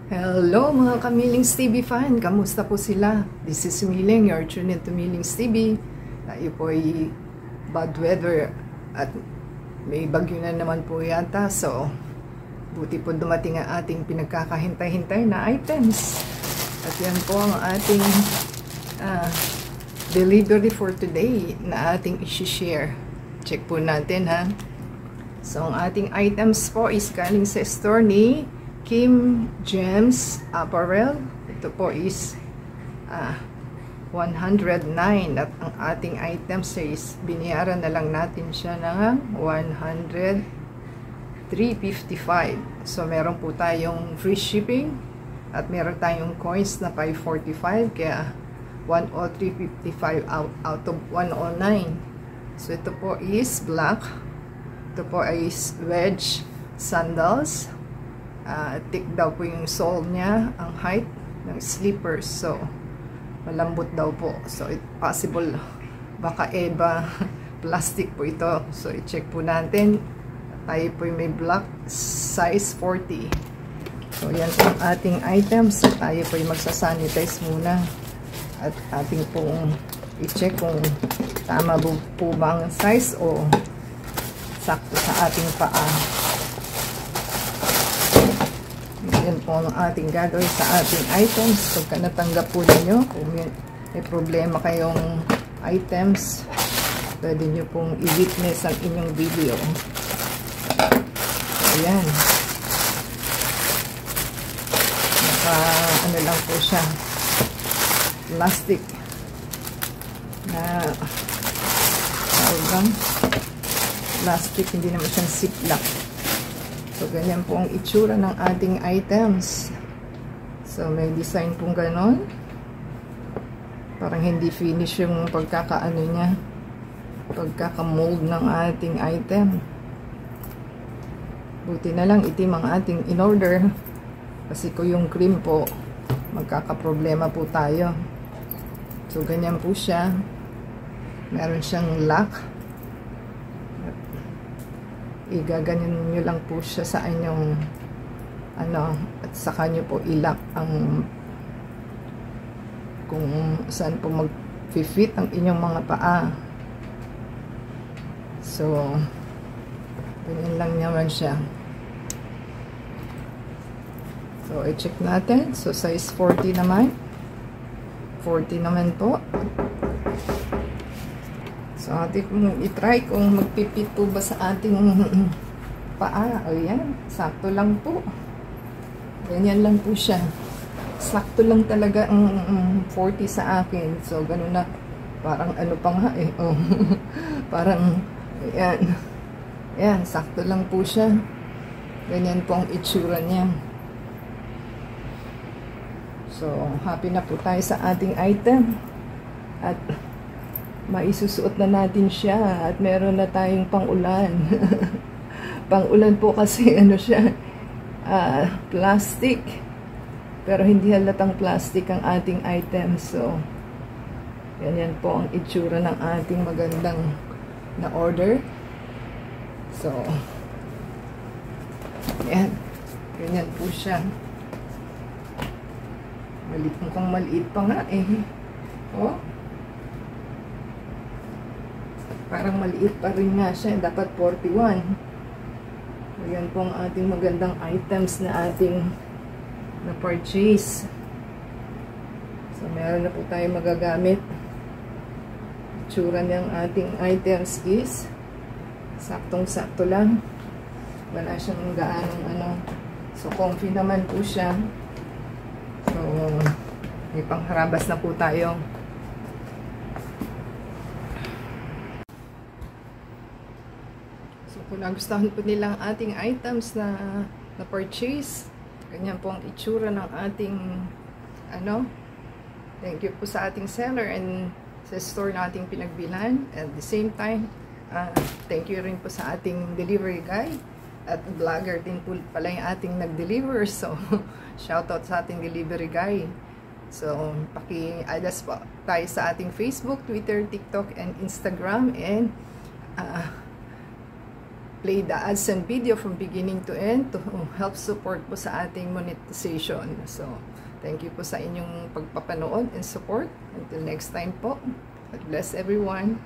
Hello mga Kamilings TV fan, kamusta po sila? This is Miling, you're tuned into Milings TV. Tayo po ay bad weather at may bagyo na naman po yata, so buti po dumating ang ating pinagkakahintay-hintay na items. At yan po ang ating delivery for today na ating isi-share. Check po natin ha. So ang ating items po is galing sa store ni Kim Gems Apparel. Ito po is 109 at ang ating items is binayaran na lang natin siya ng 355. So meron po tayong free shipping at meron tayong coins na 545, kaya 103.55 out of 109. So ito po is black. Ito po is wedge sandals. Thick daw po yung sole niya, ang height ng slippers, so malambot daw po, so it possible baka plastic po ito, so i-check po natin. Tayo po may black size 40. So yan po ang ating items. Tayo po magsasanitize muna at ating pong i-check kung tama po ba ang size o sakto sa ating paa. Yan po ang ating gagawin sa ating items. Pagka natanggap po ninyo, kung may problema kayong items, pwede nyo pong i-witness ang inyong video. Ayan. Ano lang po siya, plastic na plastic, hindi naman siyang ziplock. So, ganyan po ang itsura ng ating items. So, may design pong ganon. Parang hindi finish yung pagkakaano niya. Pagkakamold ng ating item. Buti na lang itim ang ating in-order. Kasi kung yung cream po, magkakaproblema po tayo. So, ganyan po siya. Meron siyang lock. Igaganyan nyo lang po siya sa inyong at saka nyo po ilock ang kung saan po mag-fit ang inyong mga paa. So ganyan lang naman siya. So i-check natin. So size 40 naman. 40 naman po. So, ating i-try kung magpipit po ba sa ating paa. Ayan, sakto lang po. Ganyan lang po siya. Sakto lang talaga ang 40 sa akin. So, ganun na. Parang ano pa nga eh. Oh. Parang, ayan. Ayan, sakto lang po siya. Ganyan po ang itsura niya. So, happy na po tayo sa ating item. At maisusuot na natin siya at meron na tayong pang-ulan. Pang-ulan po kasi ano siya, plastic, pero hindi halatang plastic ang ating item. So ganyan po ang itsura ng ating magandang na order. So yan, ganyan po siya. Mukhang maliit pa nga eh. Oh, parang maliit pa rin nga siya. Dapat 41. Ayan po ang ating magandang items na ating na-purchase. So, meron na po tayo magagamit. Itsura niyang ating items is saktong-sakto lang. Wala siyang gaanong So, comfy naman po siya. So, may pangharabas na po tayo. Kung nagustuhan po nilang ating items na purchase, ganyan po ang itsura ng ating thank you po sa ating seller and sa store na ating pinagbilhan. At the same time, thank you rin po sa ating delivery guy at vlogger din po pala yung ating nag-deliver. So, shoutout sa ating delivery guy. So, paki-adas po tayo sa ating Facebook, Twitter, TikTok, and Instagram, and play the ads and video from beginning to end to help support po sa ating monetization. So, thank you po sa inyong pagpapanood and support. Until next time po. God bless everyone.